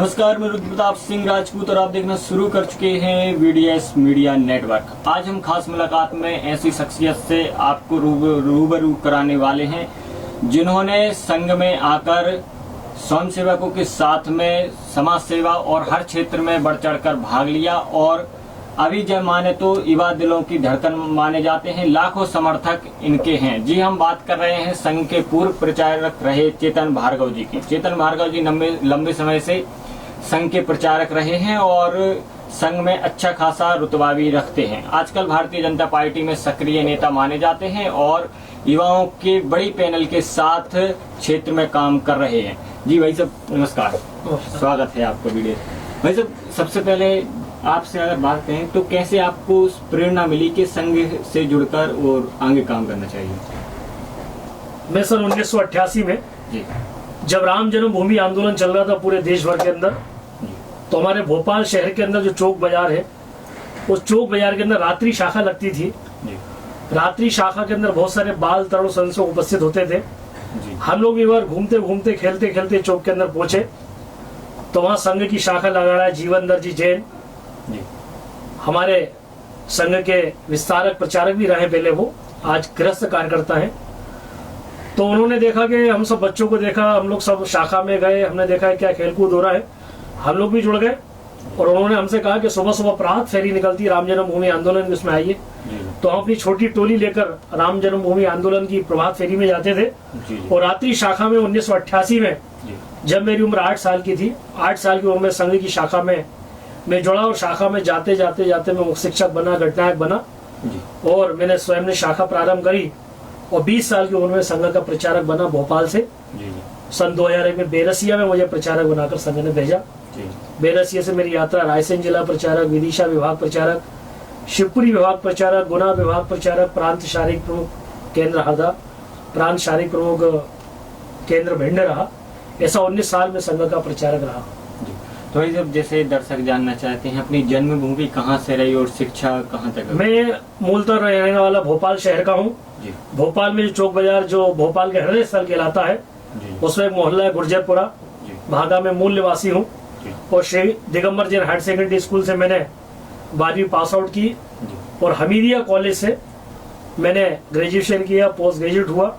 नमस्कार, मैं रुद्रप्रताप सिंह राजपूत और आप देखना शुरू कर चुके हैं वीडीएस मीडिया नेटवर्क। आज हम खास मुलाकात में ऐसी शख्सियत से आपको रूबरू कराने वाले हैं जिन्होंने संघ में आकर स्वयं सेवकों के साथ में समाज सेवा और हर क्षेत्र में बढ़ चढ़कर भाग लिया और अभी जब माने तो युवा दिलों की धड़कन माने जाते हैं। लाखों समर्थक इनके हैं। जी, हम बात कर रहे हैं संघ के पूर्व प्रचारक रहे चेतन भार्गव जी की। चेतन भार्गव जी लंबे समय से संघ के प्रचारक रहे हैं और संघ में अच्छा खासा रुतबा भी रखते हैं। आजकल भारतीय जनता पार्टी में सक्रिय नेता माने जाते हैं और युवाओं के बड़ी पैनल के साथ क्षेत्र में काम कर रहे हैं। जी भाई साहब, नमस्कार, स्वागत है आपका वीडियो। भाई साहब, सबसे पहले आपसे अगर बात करें तो कैसे आपको प्रेरणा मिली कि संघ से जुड़कर और आगे काम करना चाहिए? मैं सन 1988 में जी, जब राम जन्मभूमि आंदोलन चल रहा था पूरे देश भर के अंदर, तो हमारे भोपाल शहर के अंदर जो चौक बाजार है, उस चौक बाजार के अंदर रात्रि शाखा लगती थी। जी, रात्रि शाखा के अंदर बहुत सारे बाल तरुण सदस्य उपस्थित होते थे। जी, हम लोग एक बार घूमते घूमते खेलते खेलते चौक के अंदर पहुंचे तो वहां संघ की शाखा लगा रहा है जीवनदर जी जैन। जी, हमारे संघ के विस्तारक प्रचारक भी रहे पहले, वो आज गृहस्थ कार्यकर्ता हैं। तो उन्होंने देखा कि हम सब बच्चों को देखा, हम लोग सब शाखा में गए, हमने देखा है क्या खेलकूद हो रहा है, हम लोग भी जुड़ गए और उन्होंने हमसे कहा कि सुबह सुबह प्रभात फेरी निकलती राम जन्मभूमि आंदोलन की, उसमें आइए। तो हम अपनी छोटी टोली लेकर राम जन्मभूमि आंदोलन की प्रभात फेरी में जाते थे। और रात्रि शाखा में 1988 में जब मेरी उम्र 8 साल की थी, 8 साल की उम्र में संघ की शाखा में मैं जुड़ा और शाखा में जाते जाते जाते मैं शिक्षक बना, घटनायक बना और मैंने स्वयं ने शाखा प्रारंभ करी और 20 साल की उम्र में संघ का प्रचारक बना भोपाल से। सन 2001 में बेरसिया में मुझे प्रचारक बनाकर संघ ने भेजा। बेरसिया से मेरी यात्रा रायसेन जिला प्रचारक, विदिशा विभाग प्रचारक, शिवपुरी विभाग प्रचारक, गुना विभाग प्रचारक, प्रांत शारीरिक प्रमुख केंद्र हरदा, प्रांत शारीरिक प्रमुख केंद्र भिंड रहा। ऐसा 19 साल में संघ का प्रचारक रहा। तो जब जैसे दर्शक जानना चाहते हैं अपनी जन्मभूमि कहाँ से रही और शिक्षा कहाँ तक? मैं मूलतः रहने वाला भोपाल शहर का हूँ। भोपाल में जो चौक बाजार जो भोपाल के हृदय स्थल कहलाता है, उसमें एक मोहल्ला है गुर्जरपुरा, भागा में मूल निवासी हूँ। और Shri Digambar Jain higher secondary school से मैंने 12वीं पास आउट की और हमीदिया कॉलेज से मैंने ग्रेजुएशन किया, पोस्ट ग्रेजुएट हुआ।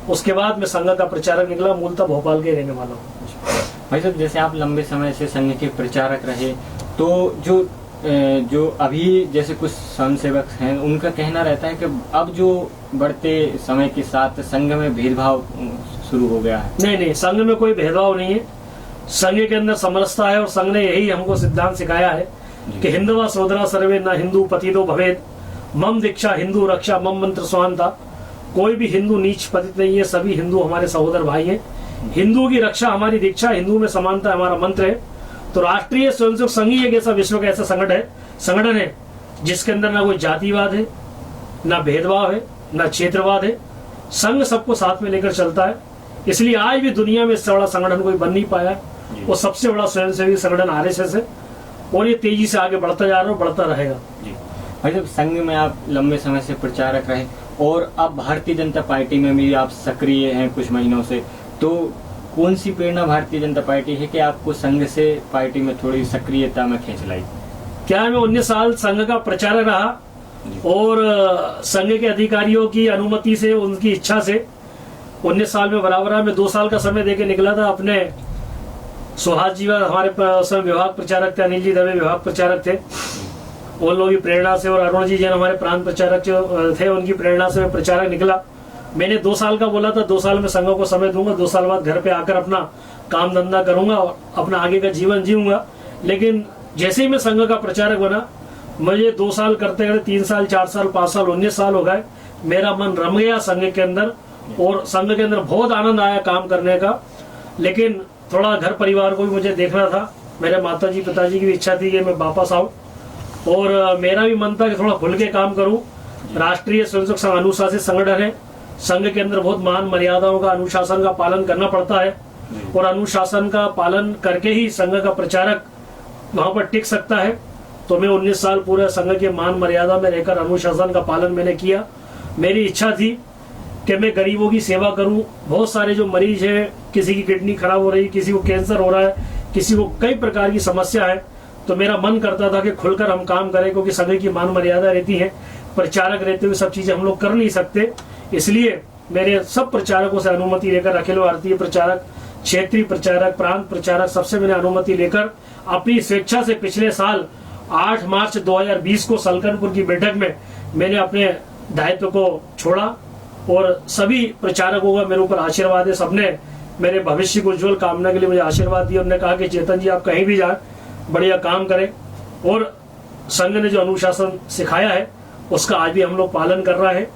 उसके बाद मैं संघ का प्रचारक निकला, मूलतः भोपाल के रहने वाला हूँ। भाई साहब, जैसे आप लंबे समय से संघ के प्रचारक रहे, तो जो अभी जैसे कुछ स्वयंसेवक हैं उनका कहना रहता है कि अब जो बढ़ते समय के साथ संघ में भेदभाव शुरू हो गया है। नहीं, संघ में कोई भेदभाव नहीं है। संघ के अंदर समरसता है और संघ ने यही हमको सिद्धांत सिखाया है कि हिंदवा सोदरा सर्वे न हिंदू पतितो भवेद, मम दीक्षा हिंदू रक्षा मम मंत्र स्वांता। कोई भी हिंदू नीच पतित नहीं है, सभी हिंदू हमारे सहोदर भाई हैं। हिंदू की रक्षा हमारी दीक्षा, हिंदू में समानता हमारा मंत्र है। तो राष्ट्रीय स्वयंसेवक संघ ही एक ऐसा विश्व का ऐसा संगठन है जिसके अंदर ना कोई जातिवाद है, ना भेदभाव है, ना क्षेत्रवाद है। संघ सबको साथ में लेकर चलता है। इसलिए आज भी दुनिया में इससे बड़ा संगठन कोई बन नहीं पाया। वो सबसे बड़ा स्वयंसेवी संगठन आरएसएस है और ये तेजी से आगे बढ़ता जा रहा है, बढ़ता रहेगा। भाई साहब, संघ में आप लंबे समय से प्रचारक रहे और अब भारतीय जनता पार्टी में भी आप सक्रिय हैं कुछ महीनों से, तो कौन सी प्रेरणा भारतीय जनता पार्टी है कि आपको संघ से पार्टी में थोड़ी सक्रियता में खींच लाई? क्या मैं 19 साल संघ का प्रचारक रहा और संघ के अधिकारियों की अनुमति से, उनकी इच्छा से 19 साल में बराबर मैं 2 साल का समय देके निकला था। अपने सुहास जी हमारे विभाग प्रचारक थे, अनिल जी दवे विभाग प्रचारक थे, उन लोगों की प्रेरणा से, और अरुण जी जैन हमारे प्रांत प्रचारक जो थे उनकी प्रेरणा से मैं प्रचारक निकला। मैंने 2 साल का बोला था, 2 साल में संघ को समय दूंगा, 2 साल बाद घर पे आकर अपना काम धंधा करूंगा और अपना आगे का जीवन जीऊंगा। लेकिन जैसे ही मैं संघ का प्रचारक बना, मुझे 2 साल करते करते 3 साल 4 साल 5 साल 19 साल हो गए। मेरा मन रम गया संघ के अंदर और संघ के अंदर बहुत आनंद आया काम करने का। लेकिन थोड़ा घर परिवार को भी मुझे देखना था। मेरे माता जी पिताजी की भी इच्छा थी कि मैं वापस आऊँ और मेरा भी मन था कि थोड़ा खुल के काम करूँ। राष्ट्रीय स्वयंसेवक संघ अनुशासित संगठन है। संघ के अंदर बहुत मान मर्यादाओं का, अनुशासन का पालन करना पड़ता है और अनुशासन का पालन करके ही संघ का प्रचारक वहां पर टिक सकता है। तो मैं 19 साल पूरे संघ के मान मर्यादा में रहकर अनुशासन का पालन मैंने किया। मेरी इच्छा थी कि मैं गरीबों की सेवा करूं। बहुत सारे जो मरीज हैं, किसी की किडनी खराब हो रही, किसी को कैंसर हो रहा है, किसी को कई प्रकार की समस्या है, तो मेरा मन करता था कि खुलकर हम काम करें, क्योंकि संघ की मान मर्यादा रहती है, प्रचारक रहते हुए सब चीजें हम लोग कर नहीं सकते। इसलिए मेरे सब प्रचारकों से अनुमति लेकर, अखिल भारतीय प्रचारक, क्षेत्रीय प्रचारक, प्रांत प्रचारक, सबसे मैंने अनुमति लेकर अपनी स्वेच्छा से पिछले साल 8 मार्च 2020 को सलकनपुर की बैठक में मैंने अपने दायित्व को छोड़ा। और सभी प्रचारकों का मेरे ऊपर आशीर्वाद है, सबने मेरे भविष्य को उज्जवल कामना के लिए मुझे आशीर्वाद दिया। उन्होंने कहा कि चेतन जी, आप कहीं भी जाए बढ़िया काम करें, और संघ ने जो अनुशासन सिखाया है उसका आज भी हम लोग पालन कर रहे हैं,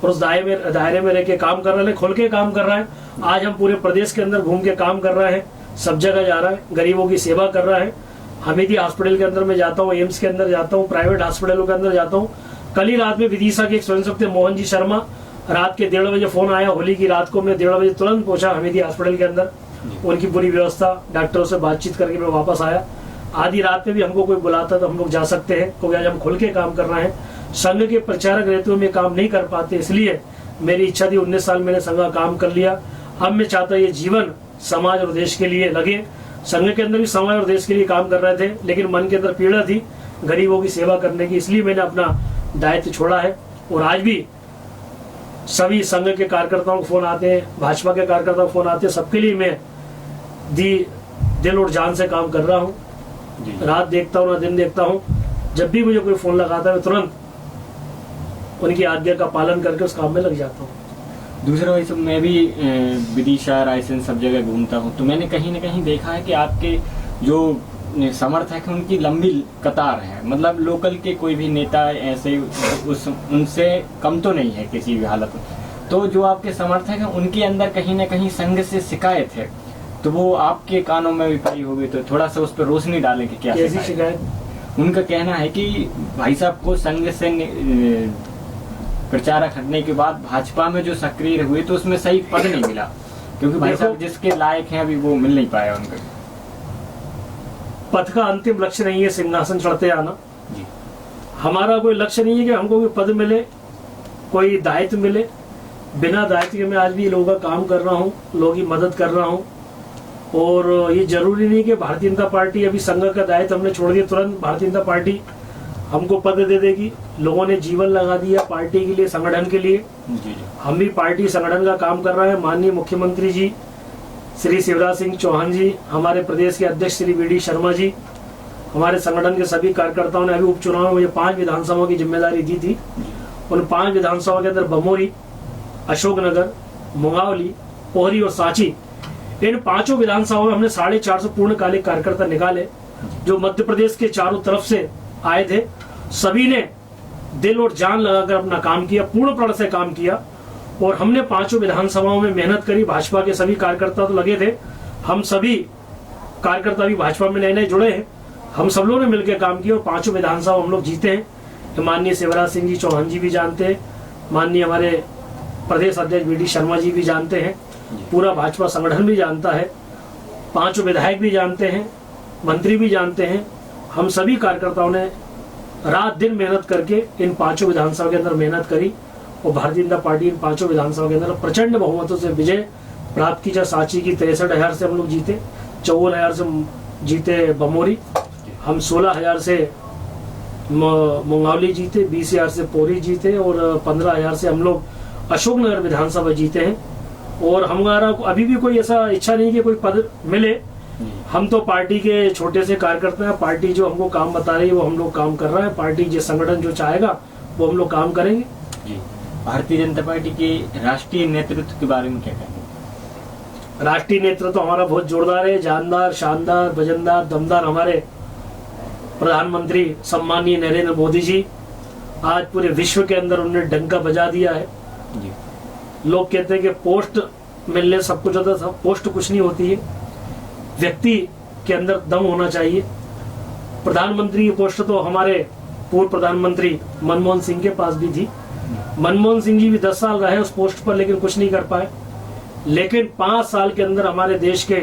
और उस दायरे में रह के काम कर रहे हैं, खुल के काम कर रहे हैं। आज हम पूरे प्रदेश के अंदर घूम के काम कर रहे हैं, सब जगह जा रहा है, गरीबों की सेवा कर रहा है। हमीदी हॉस्पिटल के अंदर मैं जाता हूँ, एम्स के अंदर जाता हूँ, प्राइवेट हॉस्पिटलों के अंदर जाता हूँ। कल ही रात में विदिशा के एक स्वयंसेवक थे मोहन जी शर्मा, रात के 1:30 बजे फोन आया, होली की रात को मैं 1:30 बजे तुरंत पहुंचा हमीदी हॉस्पिटल के अंदर, उनकी पूरी व्यवस्था, डॉक्टरों से बातचीत करके मैं वापस आया। आधी रात में भी हमको कोई बुलाता तो हम लोग जा सकते हैं, क्योंकि आज हम खुल के काम कर रहे हैं। संघ के प्रचारक रहते हुए मैं काम नहीं कर पाते, इसलिए मेरी इच्छा थी, 19 साल मैंने संघ का काम कर लिया। अब मैं चाहता ये जीवन समाज और देश के लिए लगे। संघ के अंदर भी समाज और देश के लिए काम कर रहे थे, लेकिन मन के अंदर पीड़ा थी गरीबों की सेवा करने की, इसलिए मैंने अपना दायित्व छोड़ा है। और आज भी सभी संघ के कार्यकर्ताओं को फोन आते हैं, भाजपा के कार्यकर्ताओं को फोन आते हैं, सबके लिए मैं दिल और जान से काम कर रहा हूँ। रात देखता हूँ ना दिन देखता हूँ, जब भी मुझे कोई फोन लगाता है मैं तुरंत उनकी आज्ञा का पालन करके उस काम में लग जाता हूँ। दूसरा भाई साहब, मैं भी विदिशा, रायसेन सब जगह घूमता हूँ, तो मैंने कहीं ना कहीं देखा है कि आपके जो समर्थक हैं उनकी लंबी कतार है। मतलब लोकल के कोई भी नेता ऐसे उनसे कम तो नहीं है किसी भी हालत में। तो जो आपके समर्थक हैं उनके अंदर कहीं ना कहीं संघ से शिकायत है, तो वो आपके कानों में भी पड़ी होगी, तो थोड़ा सा उस पर रोशनी डालें कि क्या शिकायत। उनका कहना है कि भाई साहब को संघ से प्रचारक हटने के बाद भाजपा में जो सक्रिय हुए तो उसमें सही पद नहीं मिला, क्योंकि भाई साहब जिसके लायक हैं अभी वो मिल नहीं पाया उनको। पद का अंतिम लक्ष्य नहीं है सिंहासन चढ़ते आना जी। हमारा कोई लक्ष्य नहीं है कि हमको कोई पद मिले, कोई दायित्व मिले। बिना दायित्व के मैं आज भी लोगों का काम कर रहा हूँ, लोगों की मदद कर रहा हूँ। और ये जरूरी नहीं कि भारतीय जनता पार्टी अभी संघ का दायित्व हमने छोड़ दिया तुरंत भारतीय जनता पार्टी हमको पद दे देगी। लोगों ने जीवन लगा दिया पार्टी के लिए, संगठन के लिए। जी। हम भी पार्टी संगठन का काम कर रहे हैं। माननीय मुख्यमंत्री जी श्री शिवराज सिंह चौहान जी, हमारे प्रदेश के अध्यक्ष श्री वी.डी. शर्मा जी, हमारे संगठन के सभी कार्यकर्ताओं ने अभी उपचुनाव में मुझे 5 विधानसभाओं की जिम्मेदारी दी थी। उन 5 विधानसभा के अंदर बमोरी, अशोकनगर, मुंगावली, पोहरी और सांची, इन 5 विधानसभाओं में हमने 450 पूर्णकालिक कार्यकर्ता निकाले, जो मध्य प्रदेश के चारों तरफ से आए थे। सभी ने दिल और जान लगाकर अपना काम किया, पूर्ण प्रण से काम किया। और हमने 5 विधानसभाओं में मेहनत करी। भाजपा के सभी कार्यकर्ता तो लगे थे, हम सभी कार्यकर्ता भी भाजपा में नए नए जुड़े हैं। हम सब लोगों ने मिलकर काम किया और 5 विधानसभा हम लोग जीते हैं। माननीय शिवराज सिंह जी चौहान जी भी जानते हैं, माननीय हमारे प्रदेश अध्यक्ष वी.डी. शर्मा जी भी जानते हैं, पूरा भाजपा संगठन भी जानता है, 5 विधायक भी जानते हैं, मंत्री भी जानते हैं। हम सभी कार्यकर्ताओं ने रात दिन मेहनत करके इन 5 विधानसभा के अंदर मेहनत करी और भारतीय जनता पार्टी इन 5 विधानसभा के अंदर प्रचंड बहुमतों से विजय प्राप्त की। चाहे सांची की 63,000 से हम लोग जीते, 54,000 से जीते बमोरी, हम 16,000 से मुंगावली जीते, 20,000 से पोरी जीते और 15,000 से हम लोग अशोकनगर विधानसभा जीते हैं। और हमारा अभी भी कोई ऐसा इच्छा नहीं कि कोई पद मिले। हम तो पार्टी के छोटे से कार्यकर्ता हैं। पार्टी जो हमको काम बता रही है वो हम लोग काम कर रहे हैं। पार्टी जो संगठन जो चाहेगा वो हम लोग काम करेंगे। जी। भारतीय जनता पार्टी के राष्ट्रीय नेतृत्व के बारे में क्या कहेंगे? राष्ट्रीय नेतृत्व तो हमारा बहुत जोरदार है, जानदार, शानदार, वजनदार, दमदार। हमारे प्रधानमंत्री सम्माननीय नरेंद्र मोदी जी आज पूरे विश्व के अंदर उन्होंने डंका बजा दिया है। जी। लोग कहते हैं कि पोस्ट मिलने सब कुछ होता है, पोस्ट कुछ नहीं होती है, व्यक्ति के अंदर दम होना चाहिए। प्रधानमंत्री की पोस्ट तो हमारे पूर्व प्रधानमंत्री मनमोहन सिंह के पास भी थी। मनमोहन सिंह जी भी 10 साल रहे उस पोस्ट पर, लेकिन कुछ नहीं कर पाए। लेकिन 5 साल के अंदर हमारे देश के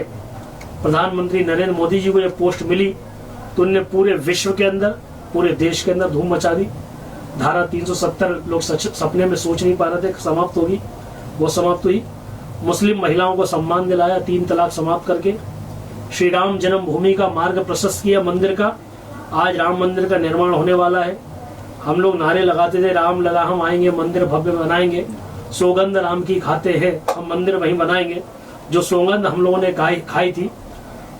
प्रधानमंत्री नरेंद्र मोदी जी को ये पोस्ट मिली तो उन्होंने पूरे विश्व के अंदर, पूरे देश के अंदर धूम मचा दी। धारा 370 लोग सपने में सोच नहीं पा रहे थे समाप्त होगी, वो समाप्त हुई। मुस्लिम महिलाओं को सम्मान दिलाया 3 तलाक समाप्त करके। श्री राम जन्मभूमि का मार्ग प्रशस्त किया मंदिर का। आज राम मंदिर का निर्माण होने वाला है। हम लोग नारे लगाते थे, राम लगा हम आएंगे, मंदिर भव्य बनाएंगे, सौगंध राम की खाते हैं, हम मंदिर वहीं बनाएंगे। जो सौगंध हम लोगों ने खाई थी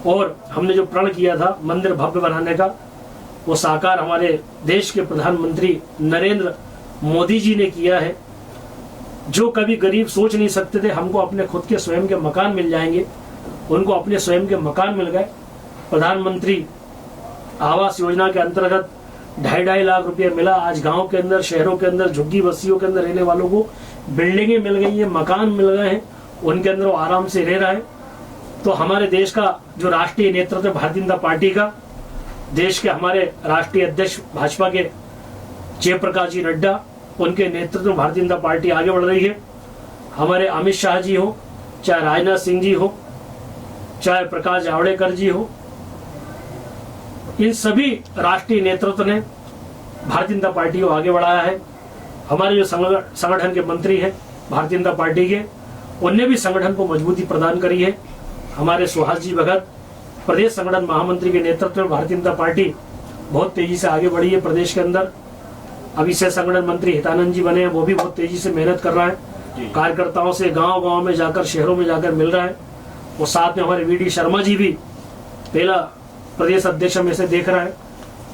और हमने जो प्रण किया था मंदिर भव्य बनाने का, वो साकार हमारे देश के प्रधानमंत्री नरेंद्र मोदी जी ने किया है। जो कभी गरीब सोच नहीं सकते थे हमको अपने खुद के स्वयं के मकान मिल जाएंगे, उनको अपने स्वयं के मकान मिल गए। प्रधानमंत्री आवास योजना के अंतर्गत 2.5 लाख रुपया मिला। आज गांव के अंदर, शहरों के अंदर, झुग्गी बस्तियों के अंदर रहने वालों को बिल्डिंगें मिल गई है, मकान मिल गए हैं, उनके अंदर वो आराम से रह रहा है। तो हमारे देश का जो राष्ट्रीय नेतृत्व भारतीय जनता पार्टी का, देश के हमारे राष्ट्रीय अध्यक्ष भाजपा के जयप्रकाश जी नड्डा, उनके नेतृत्व में भारतीय जनता पार्टी आगे बढ़ रही है। हमारे अमित शाह जी हो, चाहे राजनाथ सिंह जी हो, चाहे प्रकाश जावड़ेकर जी हो, इन सभी राष्ट्रीय नेतृत्व ने भारतीय जनता पार्टी को आगे बढ़ाया है। हमारे जो संगठन के मंत्री हैं भारतीय जनता पार्टी के, उनने भी संगठन को मजबूती प्रदान करी है। हमारे सुहास जी भगत प्रदेश संगठन महामंत्री के नेतृत्व में भारतीय जनता पार्टी बहुत तेजी से आगे बढ़ी है प्रदेश के अंदर। अभी से संगठन मंत्री हितानंद जी बने हैं, वो भी बहुत तेजी से मेहनत कर रहा है, कार्यकर्ताओं से गांव गांव में जाकर, शहरों में जाकर मिल रहा है। वो साथ में हमारे वीडी शर्मा जी भी पहला प्रदेश अध्यक्ष में से देख रहा है,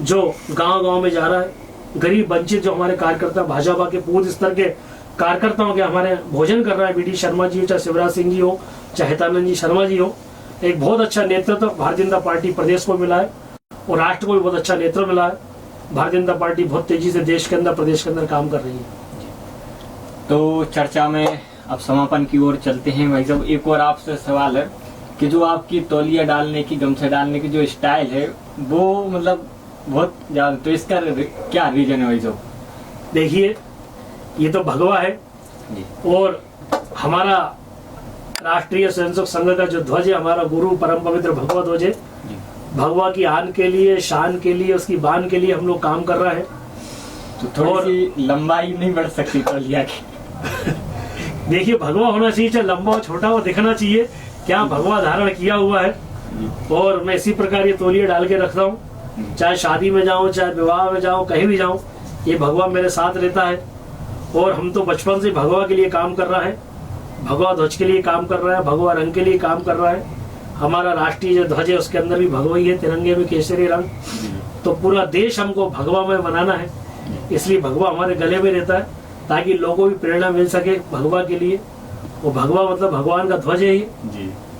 जो गांव गांव में जा रहा है। गरीब वंचित जो हमारे कार्यकर्ता, भाजपा के बूथ स्तर के कार्यकर्ताओं के हमारे भोजन कर रहा है वीडी शर्मा जी, चाहे शिवराज सिंह जी हो, चाहे हितानंद जी शर्मा जी हो। एक बहुत अच्छा नेतृत्व भारतीय जनता पार्टी प्रदेश को मिला है और राष्ट्र को भी बहुत अच्छा नेतृत्व मिला है। भारतीय जनता पार्टी बहुत तेजी से देश के अंदर, प्रदेश के अंदर काम कर रही है। तो चर्चा में अब समापन की ओर चलते हैं भाई साहब। एक और आपसे सवाल है कि जो आपकी तौलिया डालने की, गमछा डालने की जो स्टाइल है वो मतलब बहुत ज्यादा, तो इसका क्या रीजन है भाई साहब? देखिए, ये तो भगवा है जी। और हमारा राष्ट्रीय स्वयंसेवक संघ का जो ध्वज है, हमारा गुरु परम पवित्र भगवा ध्वज है। भगवा की आन के लिए, शान के लिए, उसकी बान के लिए हम लोग काम कर रहे हैं। तो थोड़ी सी लंबाई नहीं बढ़ सकती तौलिया की? देखिए, भगवा होना चाहिए, चाहे लंबा हो छोटा हो, दिखना चाहिए क्या भगवा धारण किया हुआ है। और मैं इसी प्रकार ये तौलिया डाल के रखता हूँ, चाहे शादी में जाऊं, चाहे विवाह में जाऊं, कहीं भी जाऊं, ये भगवा मेरे साथ रहता है। और हम तो बचपन से भगवा के लिए काम कर रहा है, भगवा ध्वज के लिए काम कर रहा है, भगवा रंग के लिए काम कर रहा है। हमारा राष्ट्रीय जो ध्वज है उसके अंदर भी भगवा ही है, तिरंगे में केसरी रंग। तो पूरा देश हमको भगवा में बनाना है, इसलिए भगवा हमारे गले में रहता है, ताकि लोगों को भी प्रेरणा मिल सके भगवा के लिए। वो भगवा मतलब भगवान का ध्वज है,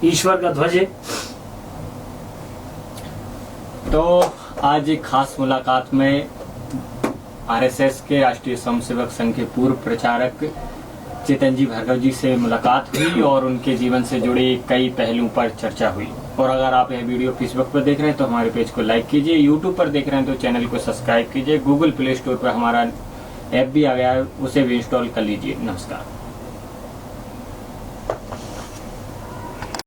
ईश्वर का ध्वज है। तो आज एक खास मुलाकात में आरएसएस के राष्ट्रीय स्वयंसेवक संघ के पूर्व प्रचारक चेतन जी भार्गव जी से मुलाकात हुई और उनके जीवन से जुड़े कई पहलुओं पर चर्चा हुई। और अगर आप यह वीडियो फेसबुक पर देख रहे हैं तो हमारे पेज को लाइक कीजिए, यूट्यूब पर देख रहे हैं तो चैनल को सब्सक्राइब कीजिए, गूगल प्ले स्टोर पर हमारा ऐप भी आ गया है, उसे भी इंस्टॉल कर लीजिए। नमस्कार।